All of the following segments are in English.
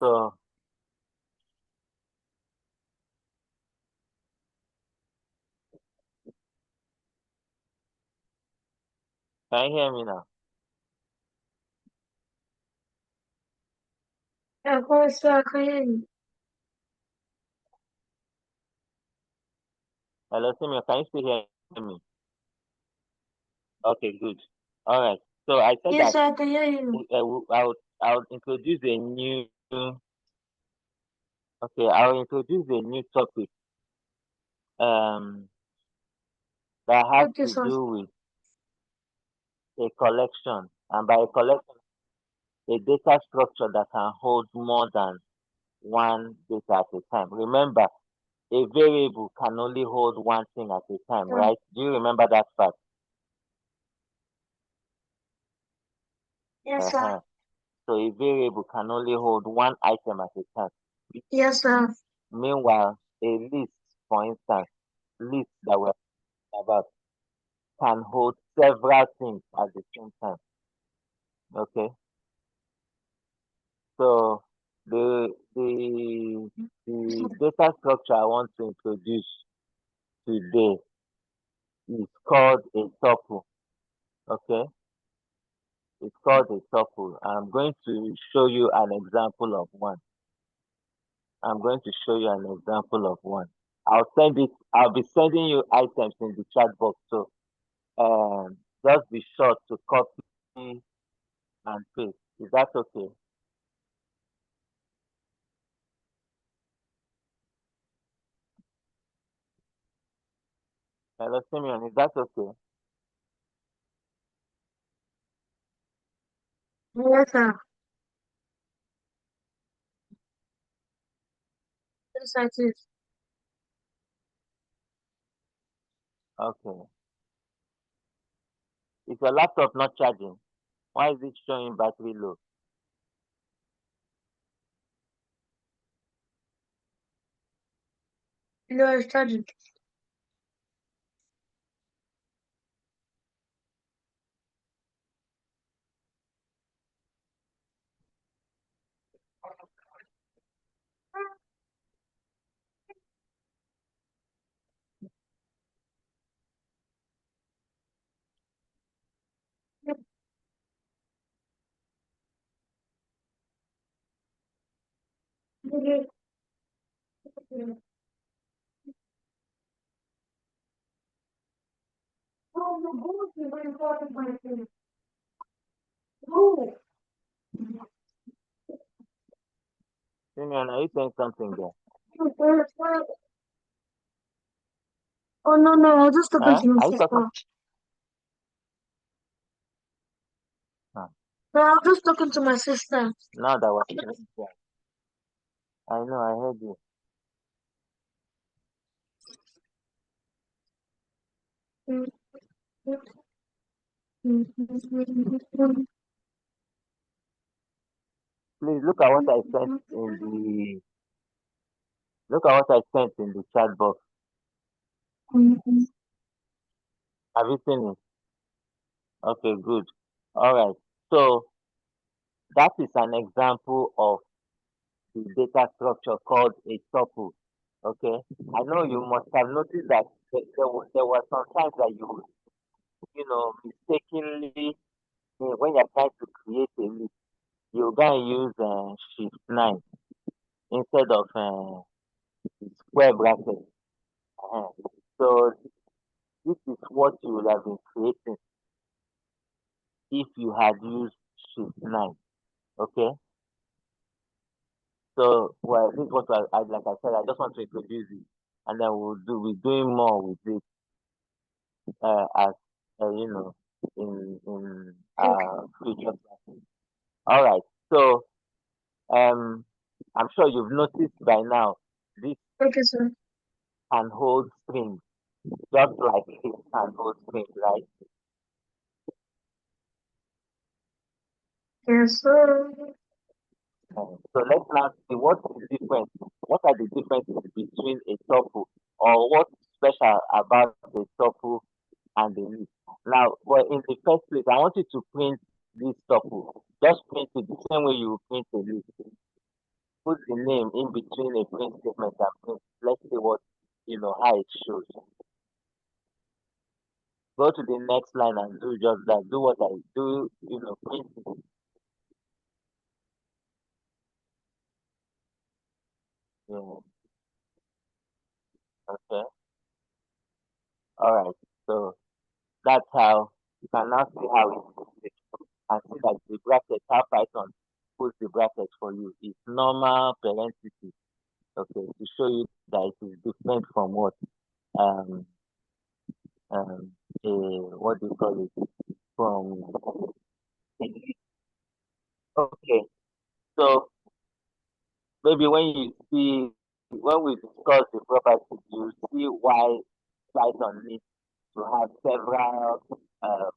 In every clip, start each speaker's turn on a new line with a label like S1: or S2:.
S1: So can you hear me now?
S2: Yeah, of course, sir, I can hear you.
S1: Hello, Simeon, can you still hear me? Okay, good. All right. So I said
S2: Yes,
S1: that
S2: sir, I can hear you.
S1: I would introduce a new. Okay, I'll introduce a new topic um that has
S2: Okay,
S1: to
S2: sir.
S1: do with a collection, and by a collection, a data structure that can hold more than one data at a time. Remember, a variable can only hold one thing at a time,
S2: Yeah.
S1: right? Do you remember that fact?
S2: Yes, sir.
S1: Uh-huh. So a variable can only hold one item at a time.
S2: Yes, sir.
S1: Meanwhile, a list, for instance, list that we're talking about can hold several things at the same time. Okay. So the data structure I want to introduce today is called a tuple. Okay. It's called a tuple. I'm going to show you an example of one. I'm going to show you an example of one. I'll be sending you items in the chat box. So just be sure to copy and paste. Is that okay? Hello, Simeon. Is that okay?
S2: Yes, sir. Yes, sir, it is.
S1: Okay. Is your laptop not charging? Why is it showing battery low?
S2: No, it's charging.
S1: Simeon, are you saying something there?
S2: Oh, no, no, I was just talking
S1: Huh?
S2: to my
S1: Are you talking?
S2: sister.
S1: Huh.
S2: No, I was just talking to my sister.
S1: Now that we're finished, yeah. I know, I heard you. Please look at what I sent in the chat box. Have you seen it? Okay, good. All right. So that is an example of the data structure called a tuple. Okay. I know you must have noticed that there were some times that mistakenly, when you're trying to create a list, you're going to use shift 9 instead of square bracket. Uh-huh. So this is what you would have been creating if you had used shift 9. Okay. So, well, this is what like I said, I just want to introduce it, and then we're doing more with it as you know in
S2: Okay,
S1: future classes. All right. So, um, I'm sure you've noticed by now this
S2: okay, sir.
S1: can hold strings, just like it can hold strings, right?
S2: Yes, sir.
S1: So let's now see what is the difference. What are the differences between a tuple, or what's special about the tuple and the list? Now, well, in the first place, I want you to print this tuple. Just print it the same way you print a list. put the name in between a print statement and print. Let's see what how it shows. Go to the next line and do just that. Do what I do, print it. Yeah. Okay. All right. So that's how you can now see how it is. And see that the bracket, how Python puts the bracket for you is normal parenthesis. Okay, to show you that it is different from what um um what do you call it, from okay. So maybe when we discuss the properties, you see why Python needs to have several uh,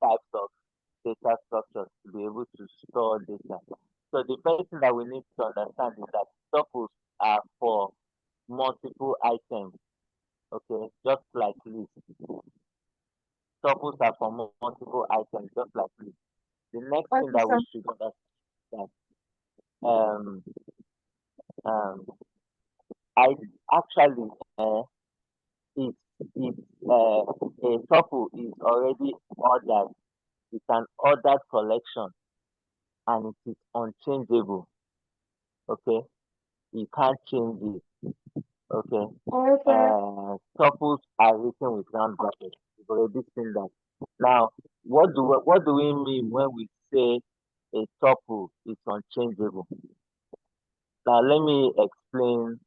S1: types of data structures to be able to store data. So the first thing that we need to understand is that tuples are for multiple items. Okay, just like lists. Tuples are for multiple items, just like lists. The next thing
S2: Okay,
S1: that we
S2: sir.
S1: should understand um um I actually if if a tuple is already ordered, it's an ordered collection and it is unchangeable. Okay, you can't change it. Okay,
S2: Okay.
S1: tuples are written with round brackets. You've already seen that. Now, what do we mean when we say a tuple is unchangeable? Now, let me explain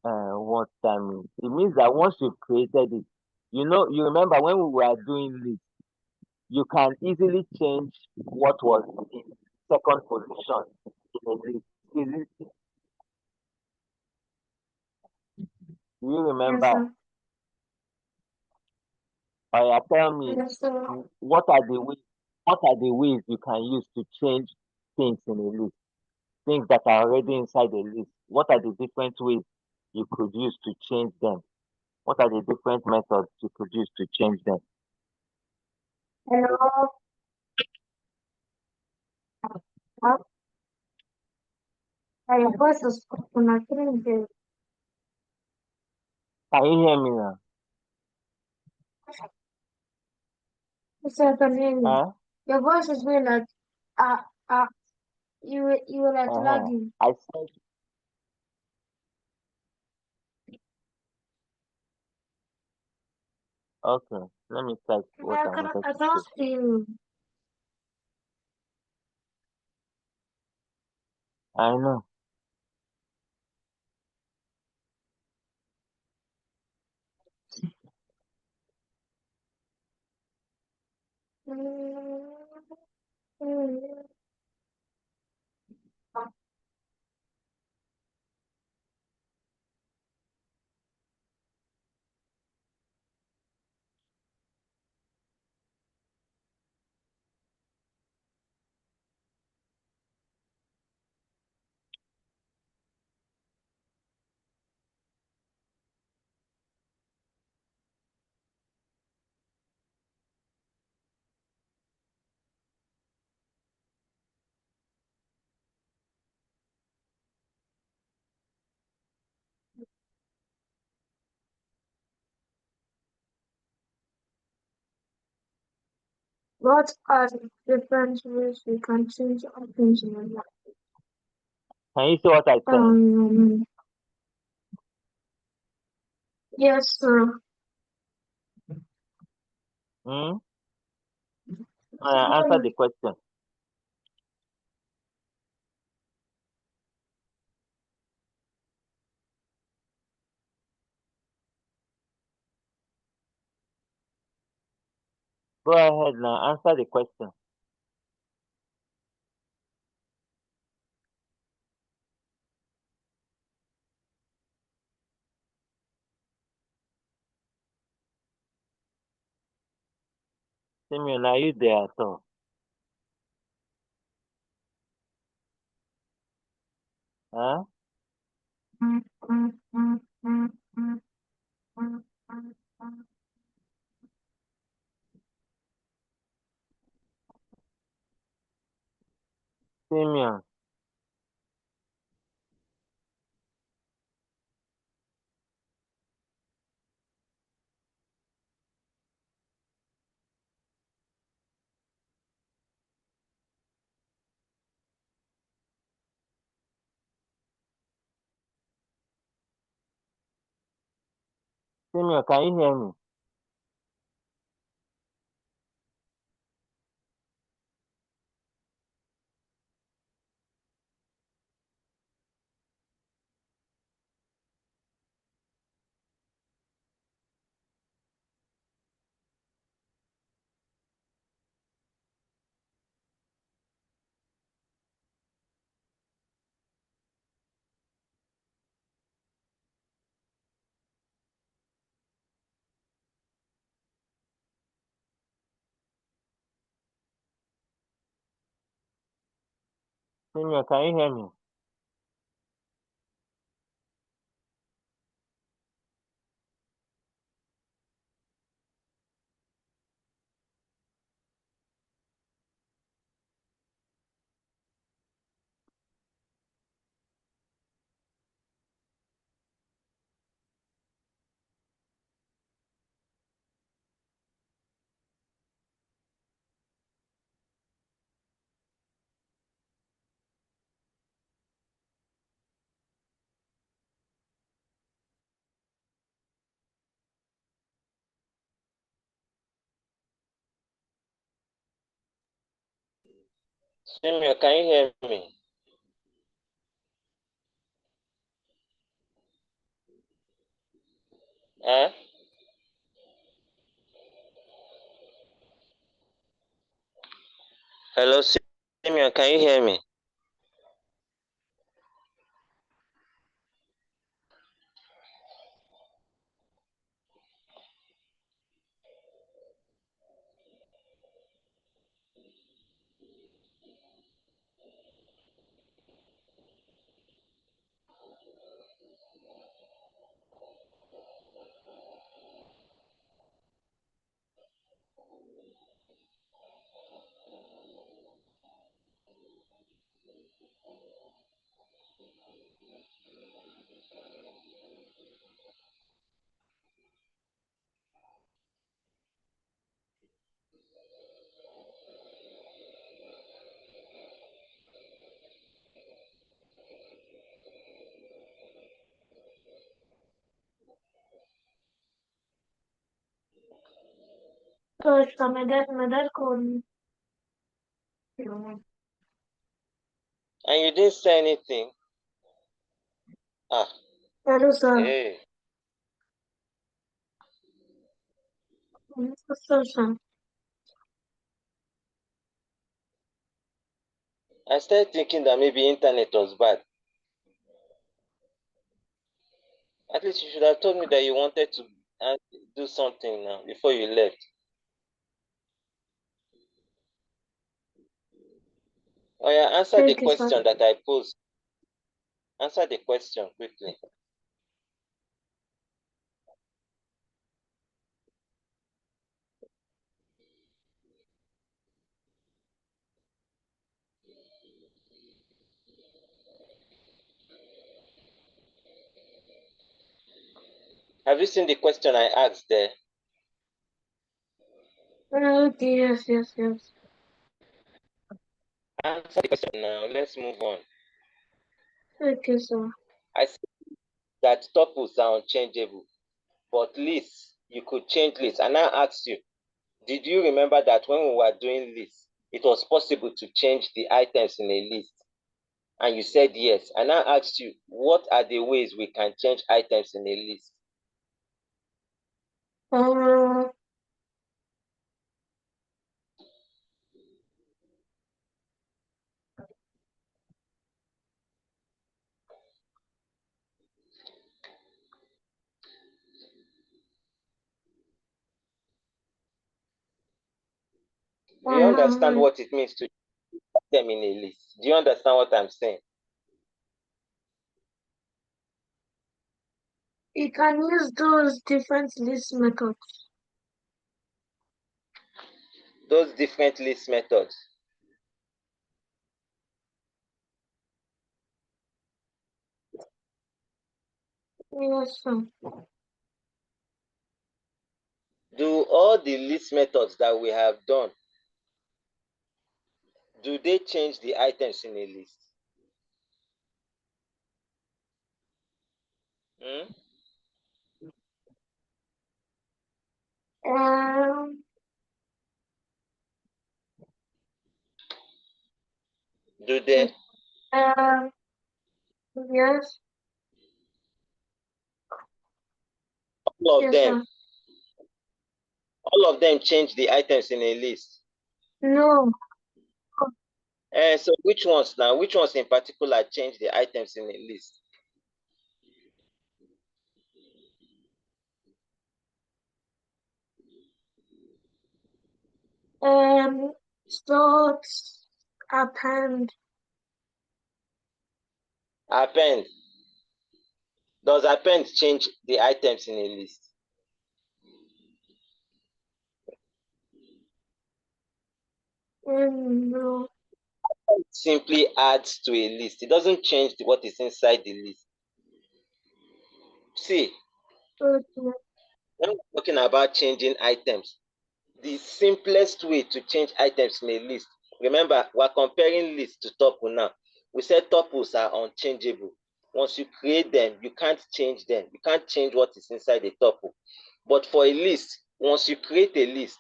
S1: what that means. It means that once you've created it, you remember when we were doing this, you can easily change what was in second position in a list. Do you
S2: Yes,
S1: remember?
S2: sir.
S1: Or tell me,
S2: Yes, sir.
S1: what are the ways you can use to change things in a list? Things that are already inside a list. What are the different ways you could use to change them? What are the different methods you could use to change them?
S2: Hello. Your voice is spoken. I couldn't hear.
S1: Can you hear me now?
S2: Yes, sir, I can hear you.
S1: Huh?
S2: Your voice is really like, uh, uh, you were like
S1: Uh-huh.
S2: lagging.
S1: I said, okay, let me type what
S2: Yeah,
S1: I wanted
S2: I
S1: to
S2: cannot
S1: say.
S2: see you.
S1: I know.
S2: What are the different ways we can change our things in our life?
S1: Can you see what I said?
S2: Um, yes, sir.
S1: Hmm? Answer the question. Go ahead now. Answer the question. Simeon, are you there at all? Huh? Simeon. Simeon, can you hear me? Simeon, can you hear me?
S3: Simeon, can you hear me? Huh? Hello, Simeon, can you hear me?
S2: तो इसका mother कौन?
S3: And you didn't say anything? Ah,
S2: Hello sir.
S3: hey.
S2: Sir.
S3: I started thinking that maybe internet was bad. At least you should have told me that you wanted to do something now before you left. Oh yeah, answer the
S2: Thank you sir.
S3: question that I posed. Answer the question quickly. Have you seen the question I asked there?
S2: Okay, yes.
S3: Answer the question now. Let's move on.
S2: Thank you sir.
S3: I said that tuples are unchangeable, but lists, you could change lists. And I asked you, did you remember that when we were doing lists, it was possible to change the items in a list? And you said yes. And I asked you, what are the ways we can change items in a list?
S2: Uh,
S3: Do you understand what it means to put them in a list? Do you understand what I'm saying?
S2: you can use those different list methods.
S3: Those different list methods.
S2: Yes sir.
S3: Do all the list methods that we have done, do they change the items in a list? Hmm? Do they?
S2: Yes.
S3: All of
S2: Yes,
S3: them.
S2: sir.
S3: All of them change the items in a list.
S2: No.
S3: So which ones now? Which ones in particular change the items in a list?
S2: Sort, append.
S3: Append. Does append change the items in a list?
S2: No.
S3: It simply adds to a list. It doesn't change what is inside the list. See,
S2: Okay.
S3: when we're talking about changing items, the simplest way to change items in a list, remember, we're comparing list to tuple now. We said tuples are unchangeable. Once you create them, you can't change them. You can't change what is inside a tuple. But for a list, once you create a list,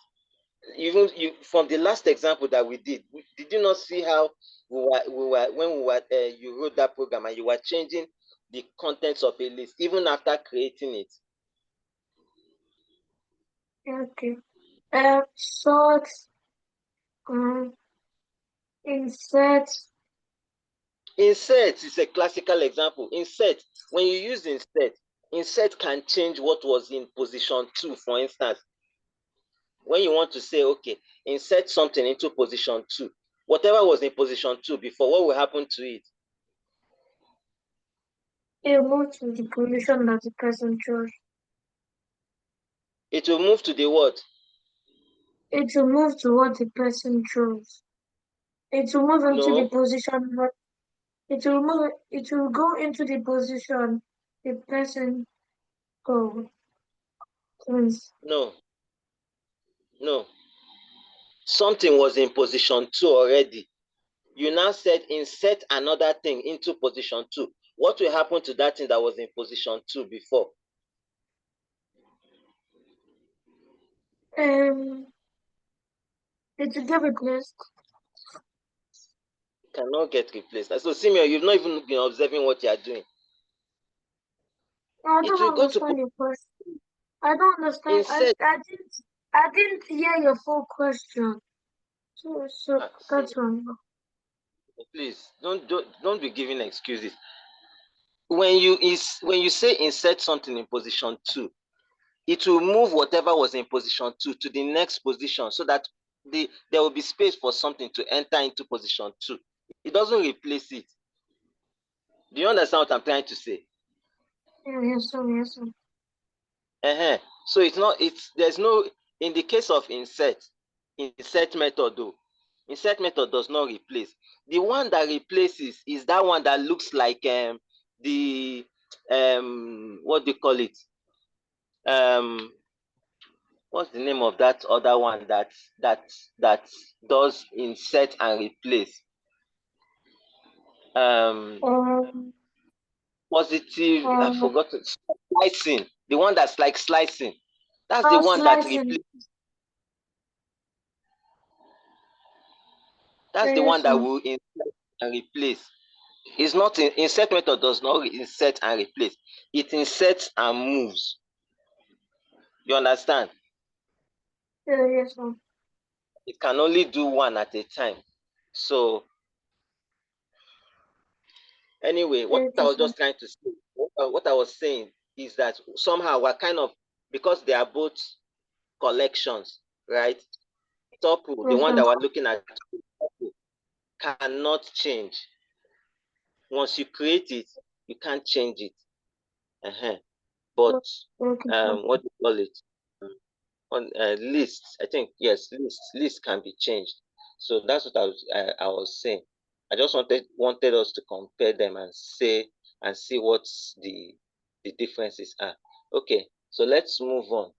S3: even you from the last example that we did you not see how you wrote that program and you were changing the contents of a list even after creating it?
S2: Okay. Sort, insert.
S3: Insert is a classical example. Insert, when you use insert can change what was in position 2, for instance. When you want to say, okay, insert something into position 2, whatever was in position 2 before, what will happen to it?
S2: It moves to the position that the person chose.
S3: It will move to the what?
S2: It will move to what the person chose. It will move into the
S3: No,
S2: position, but it will move. It will go into the position the person goes.
S3: no, no. Something was in position 2 already. You now said insert another thing into position 2. What will happen to that thing that was in position 2 before?
S2: It will get replaced.
S3: Cannot get replaced. So, Simeon, you've not even been observing what you are doing.
S2: I
S3: It will
S2: don't
S3: go to
S2: understand your question. I don't understand.
S3: insert.
S2: I didn't hear your full question. So
S3: See,
S2: that's wrong.
S3: please don't be giving excuses. When you say insert something in position 2, it will move whatever was in position 2 to the next position so that there will be space for something to enter into position 2. It doesn't replace it. Do you understand what I'm trying to say?
S2: Yes, sir.
S3: So there's no, in the case of insert method though, insert method does not replace. The one that replaces is that one that looks like the what do you call it? What's the name of that other one that does insert and replace?
S2: Um,
S3: Positive, I
S2: um,
S3: forgot it. Slicing. The one that's like slicing. That's the one that
S2: slicing.
S3: replaces. That's the one
S2: Yes,
S3: that
S2: sir.
S3: will insert and replace. It's not insert method does not insert and replace. It inserts and moves. You understand?
S2: Yes, sir.
S3: It can only do one at a time. So anyway, what I
S2: Yes,
S3: was
S2: sir.
S3: just trying to say, what I was saying is that somehow we're kind of, because they are both collections, right? Tuple, the
S2: Yes,
S3: one
S2: sir.
S3: that we're looking at, cannot change. Once you create it, you can't change it. But
S2: Okay, sir.
S3: what do you call it? On lists, I think yes, lists can be changed. So that's what I was saying. I just wanted us to compare them and see what the differences are. Okay, so let's move on.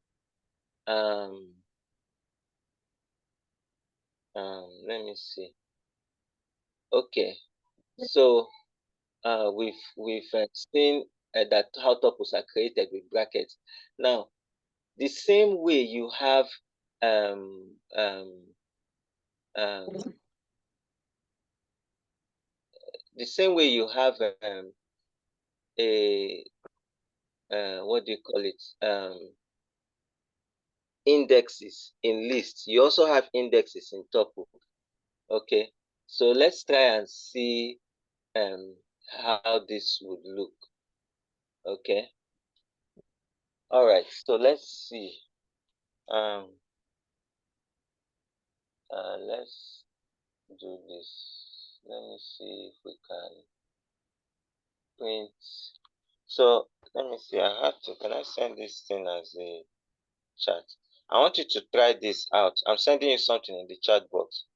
S3: Let me see. Okay, so we've seen that how tuples are created with brackets. Now the same way you have the same way you have a what do you call it, indexes in lists, you also have indexes in tuple. Okay, so let's try and see how this would look. Okay, all right, so let's see. Let's do this. Let me see if we can print. So let me see, I have to, can I send this thing as a chat? I want you to try this out. I'm sending you something in the chat box.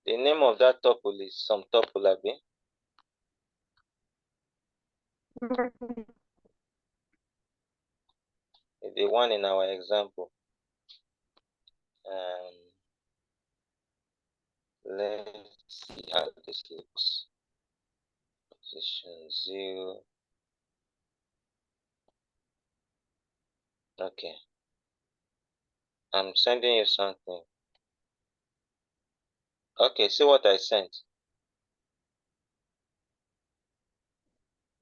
S3: The name of that tuple is some tuple, Abi. The one in our example. Let's see how this looks. Position 0. Okay. I'm sending you something. Okay, see what I sent.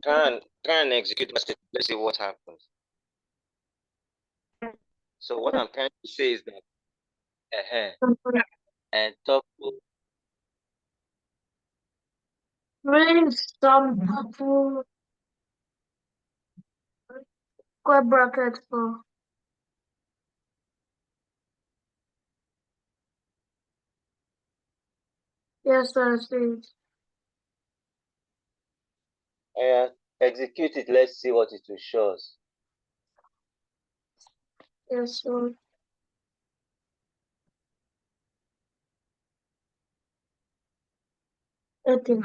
S3: Try and execute my step. Let's see what happens. So what I'm trying to say is that and tuple.
S2: Bring some tuple square brackets for. Yes, I see it.
S3: Execute it. Let's see what it will show us.
S2: Yes, sir. Okay.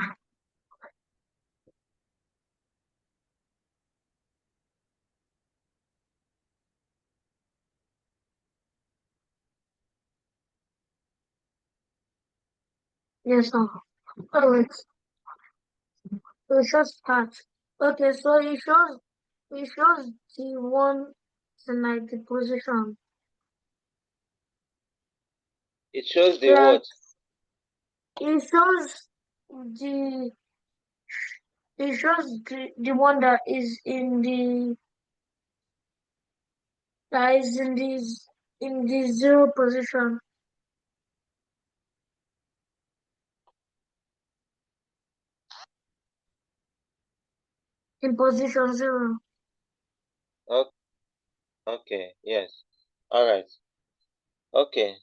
S2: Yes, sir. Alright. We should start. Okay, so it shows the one tonight the position.
S3: It shows the
S2: Like
S3: what?
S2: it shows the the one that is in the in the zero position. In position 0.
S3: Okay. Okay. Yes. All right. Okay.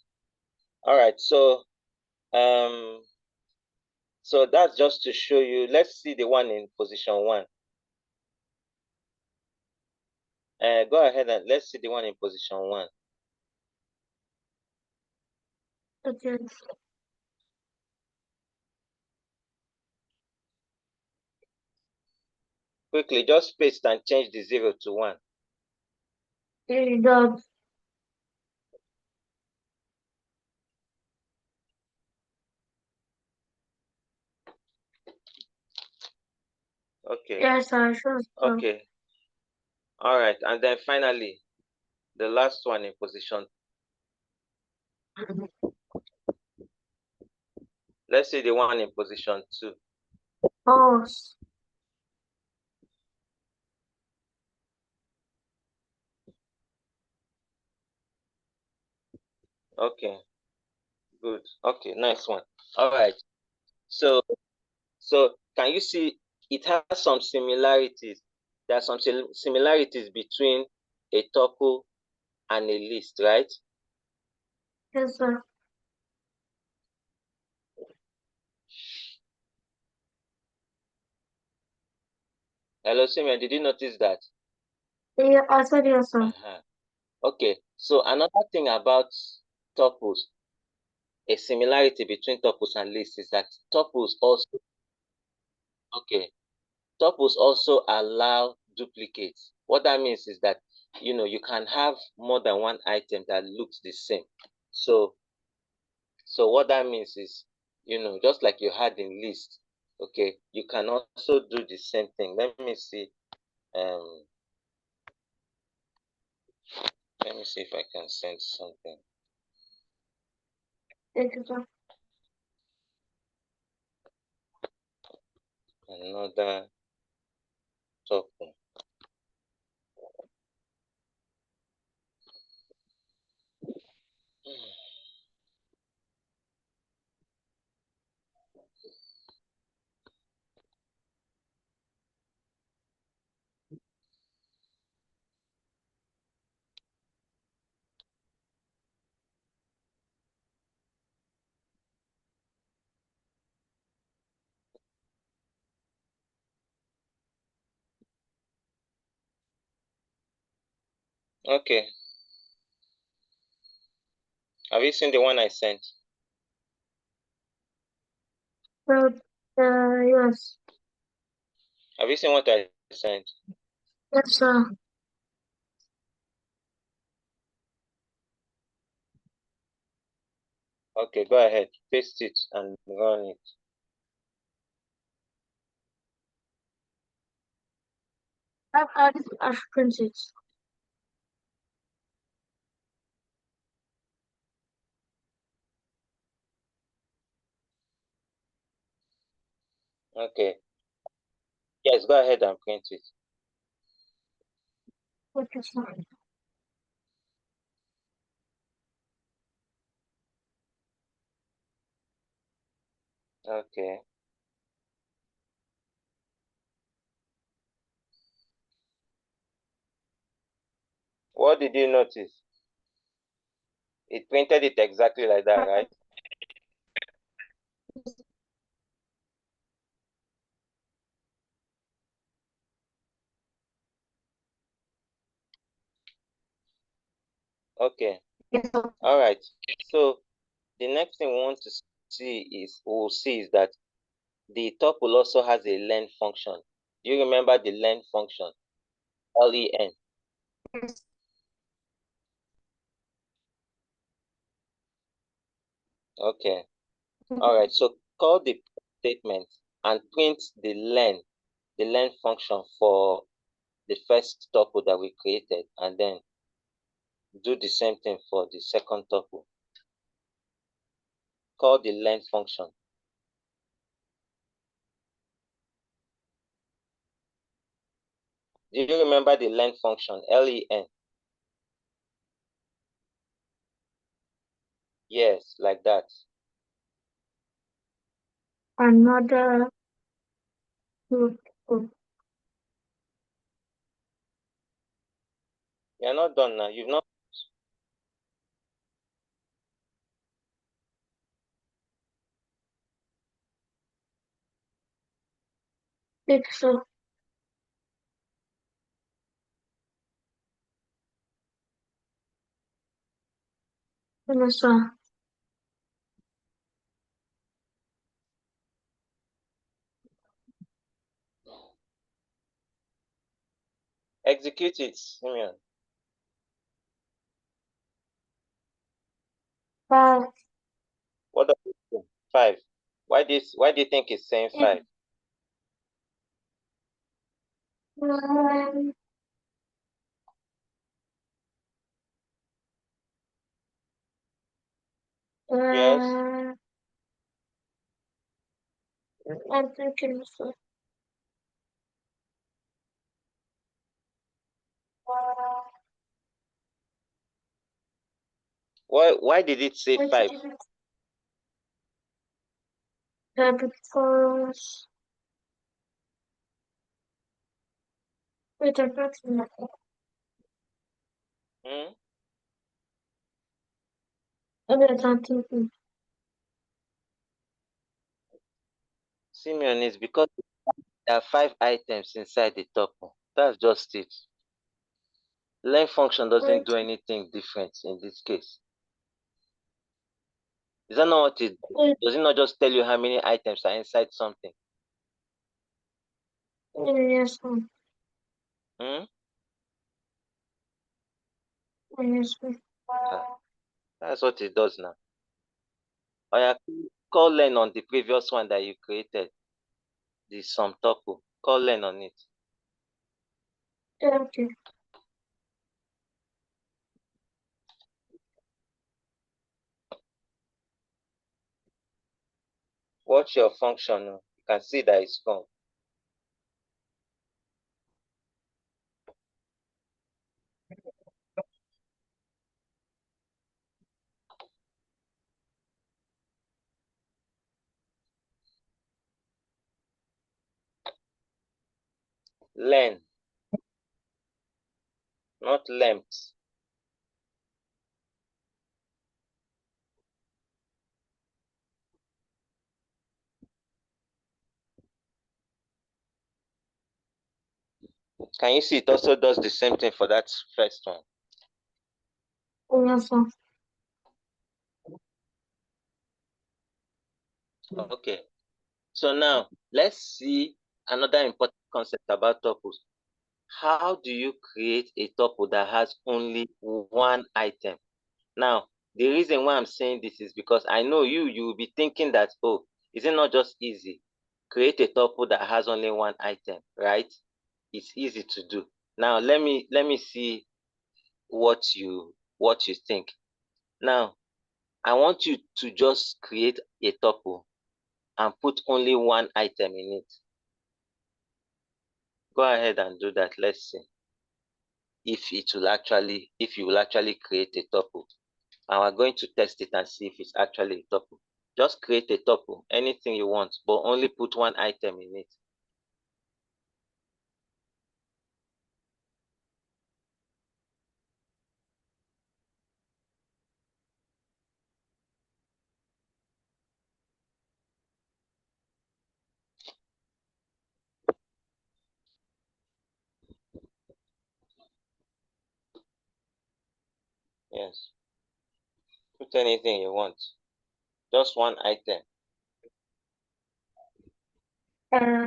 S3: All right. So so that's just to show you. Let's see the one in position 1. Go ahead and let's see the one in position 1.
S2: Okay.
S3: Quickly, just paste and change the 0 to 1.
S2: It does.
S3: Okay.
S2: Yes, I should.
S3: Okay. All right. And then finally, the last one in position. Let's see the one in position 2.
S2: Pause.
S3: Okay. Good. Okay. Nice one. All right. So can you see it has some similarities? There are some similarities between a tuple and a list, right?
S2: Yes, sir.
S3: Hello, Simeon, did you notice that?
S2: Yeah, I said yes, sir.
S3: Okay, so another thing about tuples, a similarity between tuples and lists is that tuples also allow duplicates. What that means is that you can have more than one item that looks the same. So what that means is just like you had in list. Okay, you can also do the same thing. Let me see. Let me see if I can send something.
S2: Thank you, sir.
S3: Another token. Okay. Have you seen the one I sent?
S2: Well, yes.
S3: Have you seen what I sent?
S2: Yes, sir.
S3: Okay, go ahead. Paste it and run it.
S2: I've printed.
S3: Okay. Yes, go ahead and print it.
S2: Okay, sir.
S3: Okay. What did you notice? It printed it exactly like that, right? Okay.
S2: Yes, sir.
S3: All right. So the next thing we'll see is that the tuple also has a len function. Do you remember the len function? LEN.
S2: Yes.
S3: Okay. All right. So call the statement and print the len function for the first tuple that we created, and then do the same thing for the second tuple. Call the len function. Do you remember the len function? LEN. Yes, like that.
S2: Another group.
S3: You're not done now. You've not.
S2: Yes, sir. Yes, sir.
S3: Execute it, Simeon.
S2: 5.
S3: What does it say? 5. Why do you think it's saying 5?
S2: Um,
S3: Yes.
S2: I'm thinking, sir.
S3: Why did it say
S2: Wait,
S3: 5?
S2: because wait, I'm not
S3: Hmm?
S2: I'm thinking.
S3: Simeon, is because there are 5 items inside the tuple. That's just it. Len function doesn't
S2: Wait,
S3: do anything different in this case. Is that not what it
S2: wait,
S3: does? It not just tell you how many items are inside something?
S2: yes, sir.
S3: Hmm?
S2: Yes, sir.
S3: Ah, that's what it does now. Oh, yeah. call learn on the previous one that you created, the sum tuple. Call learn on it.
S2: Okay.
S3: Watch your function. You can see that it's gone. Learn, not length. Can you see it also does the same thing for that first one?
S2: Yes, sir.
S3: Okay. So now let's see another important concept about tuples. How do you create a tuple that has only one item? Now, the reason why I'm saying this is because I know you will be thinking that, oh, is it not just easy? Create a tuple that has only one item, right? It's easy to do. Now, let me see what you think. Now, I want you to just create a tuple and put only one item in it. Go ahead and do that. Let's see if you will actually create a tuple. And we're going to test it and see if it's actually a tuple. Just create a tuple, anything you want, but only put one item in it. Yes. Put anything you want. Just one item.
S2: Uh,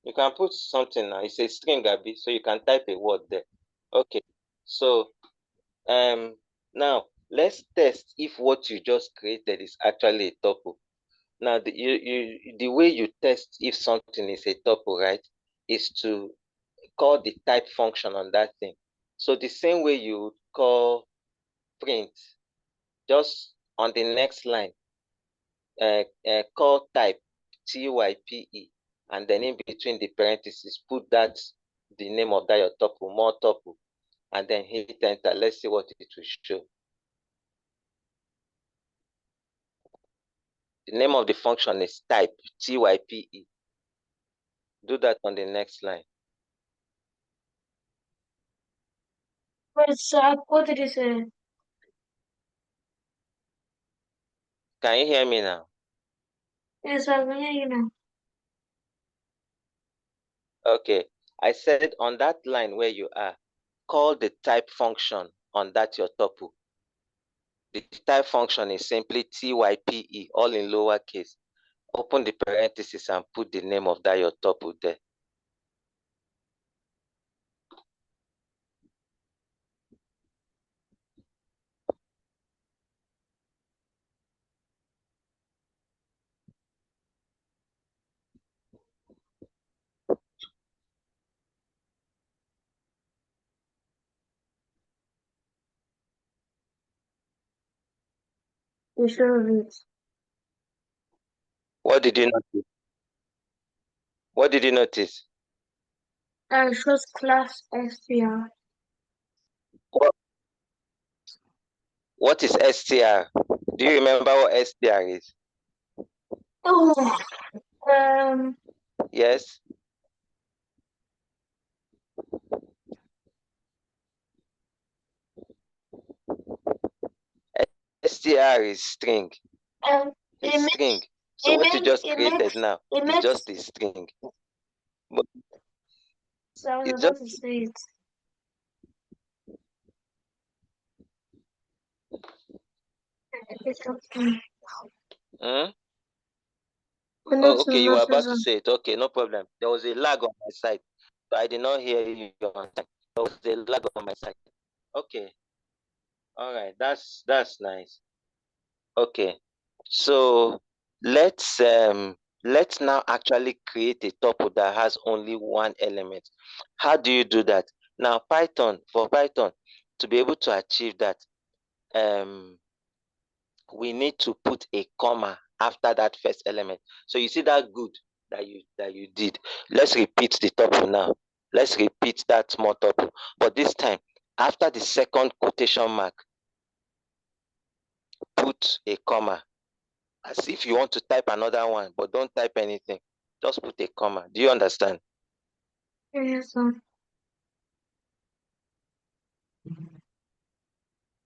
S3: You can put something now. It's a string, Abby, so you can type a word there. Okay. So now let's test if what you just created is actually a tuple. Now the way you test if something is a tuple, right, is to call the type function on that thing. So the same way you call print, just on the next line, call type type, and then in between the parentheses, put that the name of that your tuple, more tuple, and then hit enter. Let's see what it will show. The name of the function is type type. Do that on the next line.
S2: wait, sir, what did you say?
S3: Can you hear me now?
S2: Yes, I can hear you now.
S3: Okay. I said on that line where you are, call the type function on that your tuple. The type function is simply type, all in lowercase. Open the parentheses and put the name of that your tuple there.
S2: You sure of it?
S3: What did you notice? What did you notice?
S2: I chose class STR.
S3: What is str? Do you remember what str is?
S2: Oh, um,
S3: Yes? Str is string. It's string. So what you just created now is just a string. But
S2: So I was
S3: it's
S2: about to
S3: just
S2: say it. It's okay.
S3: hmm?
S2: Not
S3: Oh, okay, you were about to
S2: notice.
S3: say it. Okay, no problem. There was a lag on my side. So I did not hear you on time. There was a lag on my side. Okay. All right. That's nice. Okay. So let's now actually create a tuple that has only one element. How do you do that? Now for Python to be able to achieve that, we need to put a comma after that first element. So you see that good that you did. Let's repeat the tuple now. Let's repeat that small tuple. But this time, after the second quotation mark, put a comma. As if you want to type another one, but don't type anything. Just put a comma. Do you understand?
S2: Yes, sir.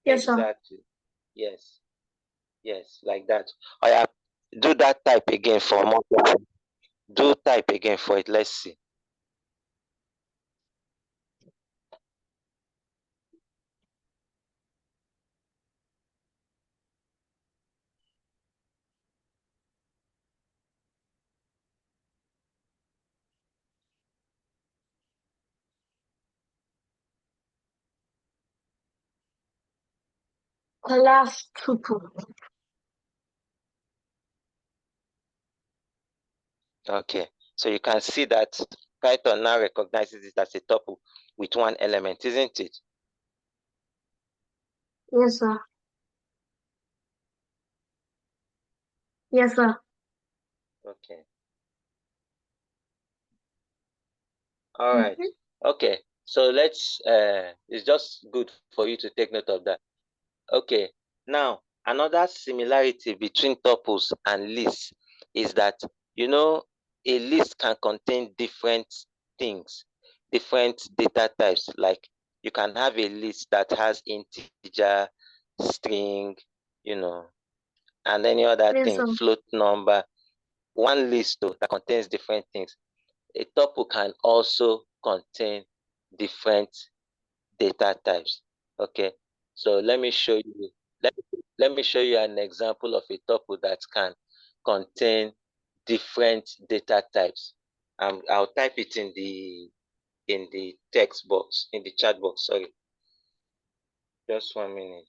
S2: Yes, sir.
S3: Exactly. Yes. Yes, like that. Oh yeah, do that type again for more. Do type again for it. Let's see.
S2: Class tuple.
S3: Okay. So you can see that Python now recognizes it as a tuple with one element, isn't it?
S2: Yes, sir. Yes, sir.
S3: Okay. All right. Okay. So let's it's just good for you to take note of that. Okay. Now, another similarity between tuples and lists is that, a list can contain different things, different data types. Like you can have a list that has integer, string, and any other
S2: Yes,
S3: thing,
S2: sir.
S3: float number. One list though, that contains different things. A tuple can also contain different data types. Okay, so let me show you an example of a tuple that can contain different data types. I'll type it in the text box, in the chat box. Sorry, just 1 minute.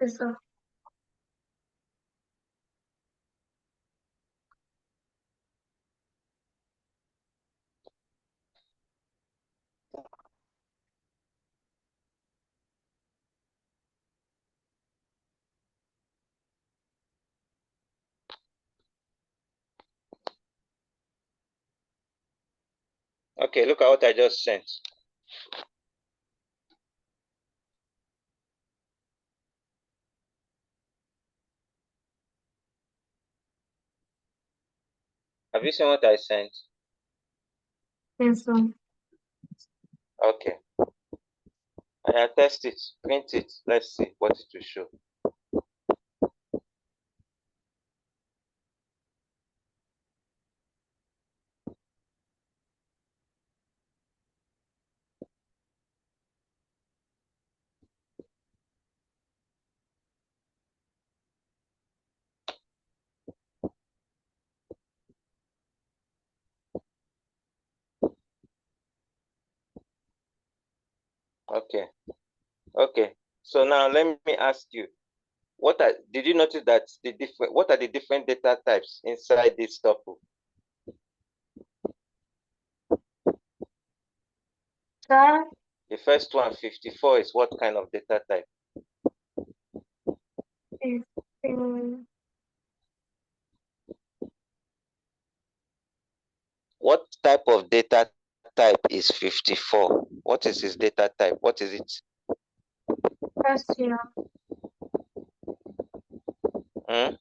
S2: Yes, sir.
S3: Okay, look at what I just sent. Have you seen what I sent?
S2: Yes, sir.
S3: Okay. I test it, print it. Let's see what it will show. Okay. Okay. So now let me ask you, did you notice that what are the different data types inside this tuple?
S2: Sir,
S3: The first one, 54, is what kind of data type?
S2: is
S3: What type of data type is 54. What is his data type? What is it?
S2: First year.
S3: Hmm?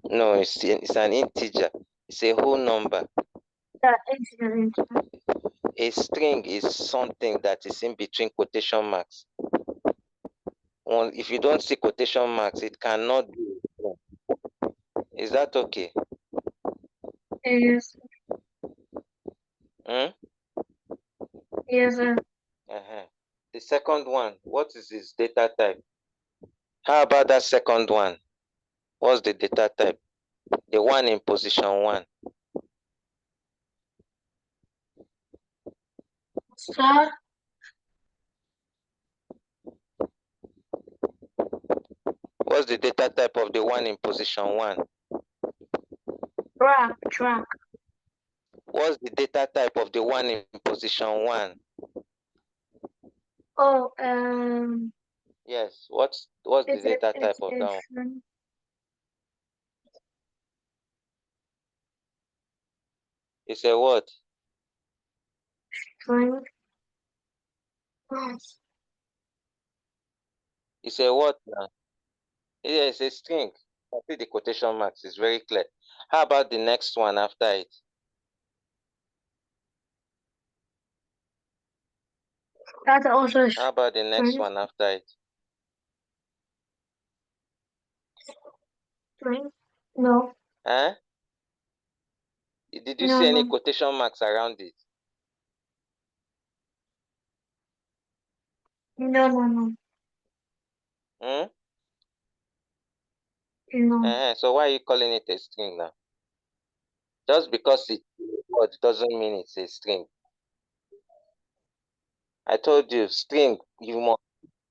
S3: No, it's an integer. It's a whole number.
S2: Yeah, integer.
S3: A string is something that is in between quotation marks. If you don't see quotation marks, it cannot be a string. Is that okay?
S2: Yes.
S3: Hmm?
S2: Yes, sir.
S3: The second one, what is its data type? How about that second one? What's the data type? The one in position 1.
S2: Star.
S3: What's the data type of the one in position 1?
S2: Track.
S3: What's the data type of the one in position 1?
S2: Oh,
S3: Yes, what's the data type of that one?
S2: string.
S3: It's a what?
S2: String.
S3: It's a what now? Yeah, it's a string. I see the quotation marks. It's very clear. How about the next one after it?
S2: That's also
S3: How about the next
S2: string.
S3: one after it?
S2: String. No.
S3: Huh? Did you
S2: No,
S3: see any
S2: no.
S3: quotation marks around it?
S2: No, no, no.
S3: Hmm?
S2: No.
S3: So why are you calling it a string now? Just because it's a word doesn't mean it's a string. I told you, string, you must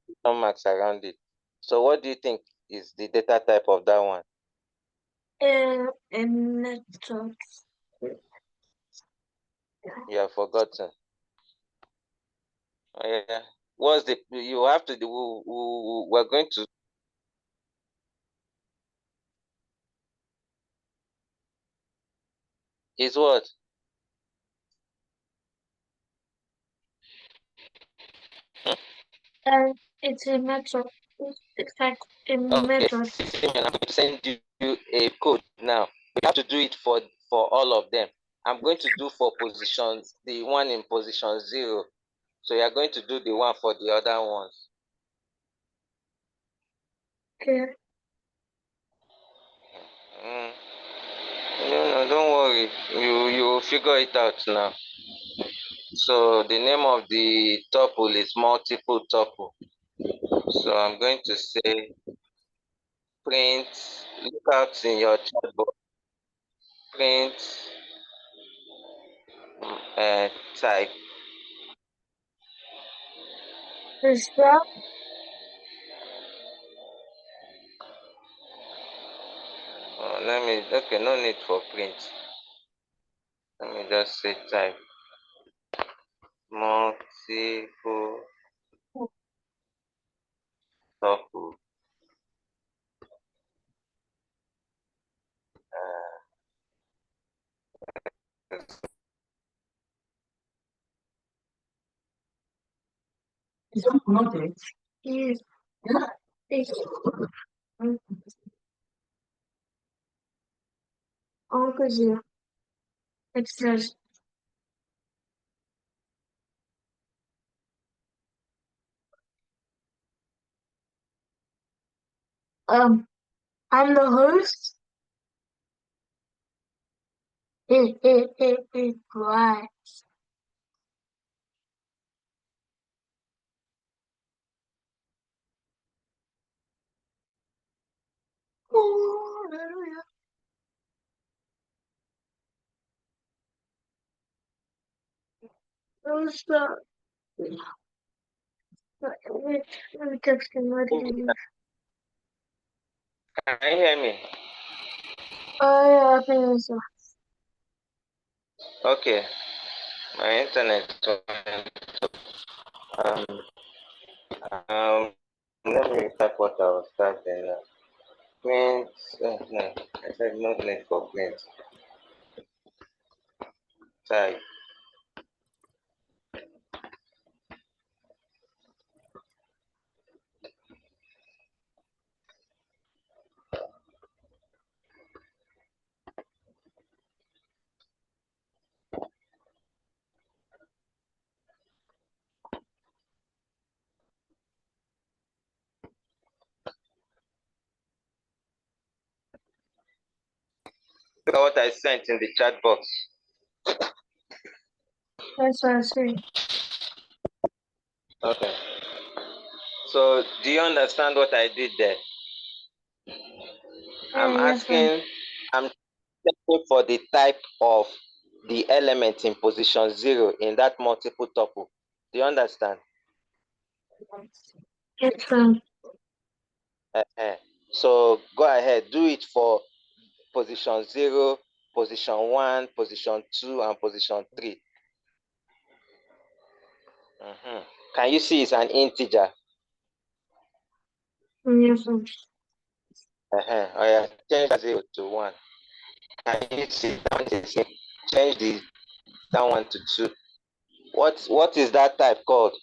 S3: put some marks around it. So what do you think is the data type of that one?
S2: A method.
S3: You have forgotten. Oh, yeah. What's the, you have to do, we're going to, is what?
S2: And it's a method. It's like a
S3: Okay,
S2: method.
S3: Simeon, I'm going to send you a code now. You have to do it for all of them. I'm going to do for positions, the one in position 0. So you're going to do the one for the other ones.
S2: Okay.
S3: Mm. No, don't worry. You will figure it out now. So the name of the tuple is multiple tuple. So I'm going to say print, look out in your chat box, print type.
S2: Is that
S3: Okay, no need for print. Let me just say type multiple tuple.
S2: is Uncle Zero. It says I'm the host. Right. Oh, hallelujah. Those, let me text him. What did he do?
S3: Can you hear me?
S2: Oh, yeah, I think so.
S3: Okay, my internet um, let me type what I was typing now. Print, no, I said no need for print. type. Look at what I sent in the chat box.
S2: That's what I say.
S3: Okay. So do you understand what I did there? I'm
S2: Yes, sir.
S3: I'm checking for the type of the element in position 0 in that multiple tuple. Do you understand?
S2: Yes, sir.
S3: So go ahead, do it for position 0, position 1, position 2, and position 3. Can you see it's an integer?
S2: Yes, sir.
S3: Oh yeah, change 0 to 1. Can you see that? Change that one to 2. What is that type called?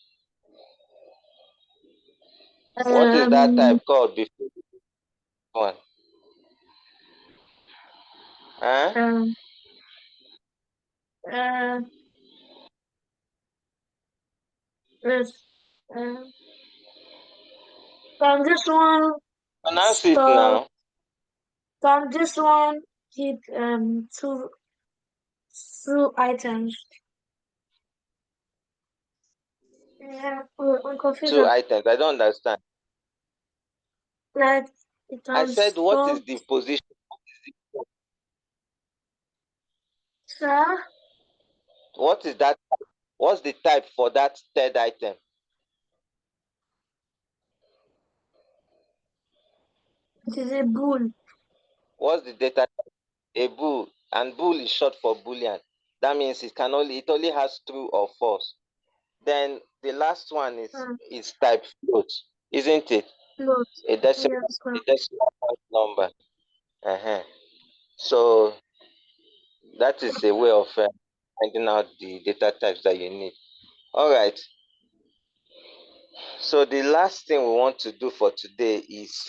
S3: What is that type called before one? Huh?
S2: Yes. From this one,
S3: Pronounce it
S2: so
S3: now.
S2: from this one, keep two items. Yeah, I'm confused.
S3: 2 items. I don't understand.
S2: Like it
S3: I said, what
S2: transforms.
S3: is the position?
S2: Sir,
S3: What is that? What's the type for that third item?
S2: it is a bool.
S3: What's the data type? A bool, and bool is short for boolean. That means it only has true or false. Then the last one is type float, isn't it?
S2: Float.
S3: A decimal,
S2: Yes, sir.
S3: a decimal point number. So that is a way of finding out the data types that you need. All right. So the last thing we want to do for today is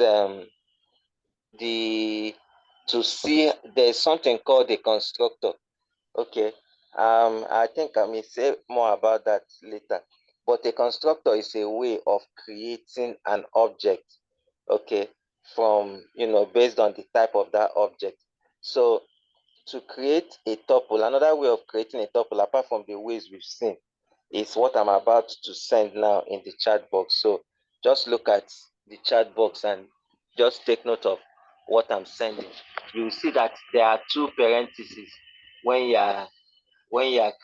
S3: to see there's something called a constructor. Okay. I think I may say more about that later. But a constructor is a way of creating an object, okay, from based on the type of that object. So to create a tuple, another way of creating a tuple, apart from the ways we've seen, is what I'm about to send now in the chat box. So just look at the chat box and just take note of what I'm sending. You will see that there are two parentheses when you are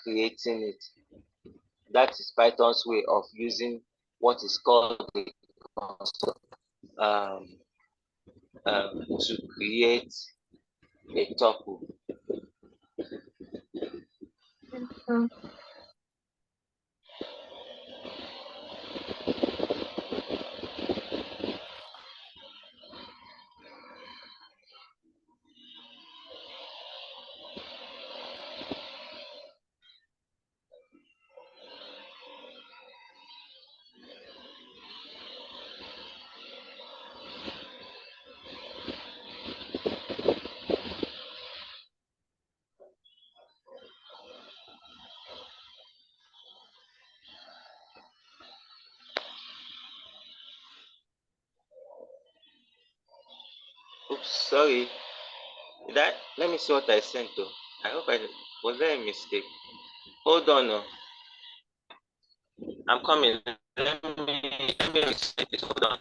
S3: creating it. That is Python's way of using what is called um, to create a tuple. Oops, sorry. Let me see what I sent though. I hope was there a mistake? Hold on, no. I'm coming. Let me resend it. Hold on.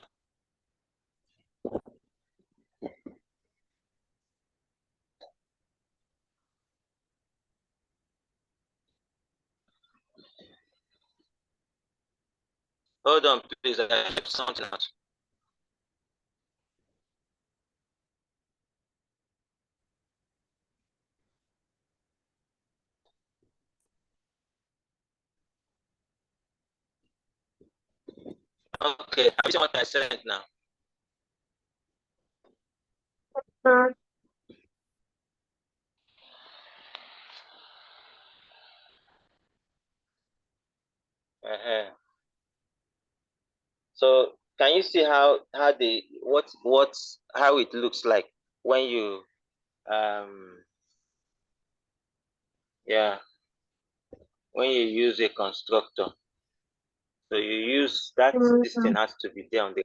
S3: Hold on, please. I have something else. Okay, have you seen what I sent now? Uh-huh. So can you see how they how it looks like when you um yeah when you use a constructor? So you use that, this thing has to be there on the,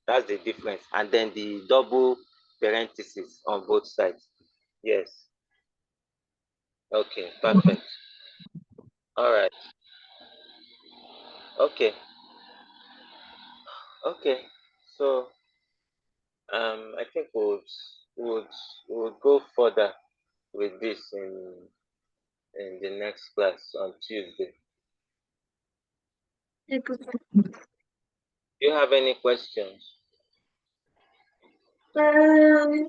S3: that's the difference, and then the double parenthesis on both sides. Yes. Okay, perfect. All right. Okay. Okay. So I think would would go further with this in the next class on Tuesday. Do you have any questions?
S2: No,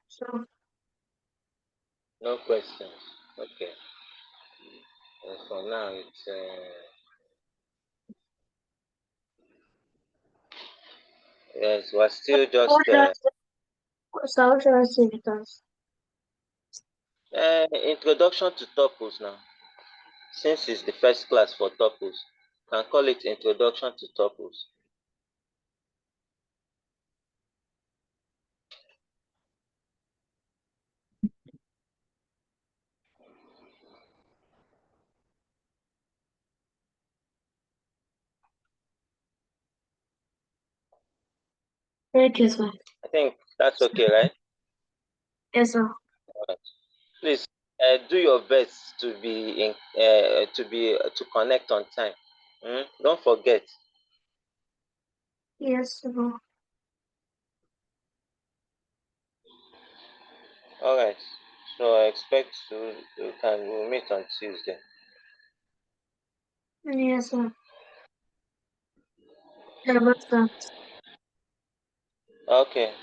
S2: so
S3: No questions. Okay. For now, it's yes, we're still
S2: what
S3: just
S2: should how should I say it as?
S3: introduction to tuples now. Since it's the first class for tuples, can call it introduction to tuples.
S2: Thank you, sir.
S3: I think that's okay, right?
S2: Yes, sir.
S3: Alright. Please do your best to be in to connect on time. Don't forget.
S2: Yes, sir.
S3: All right. So I expect we'll meet on Tuesday.
S2: Yes, sir. Yeah, but, sir.
S3: Okay.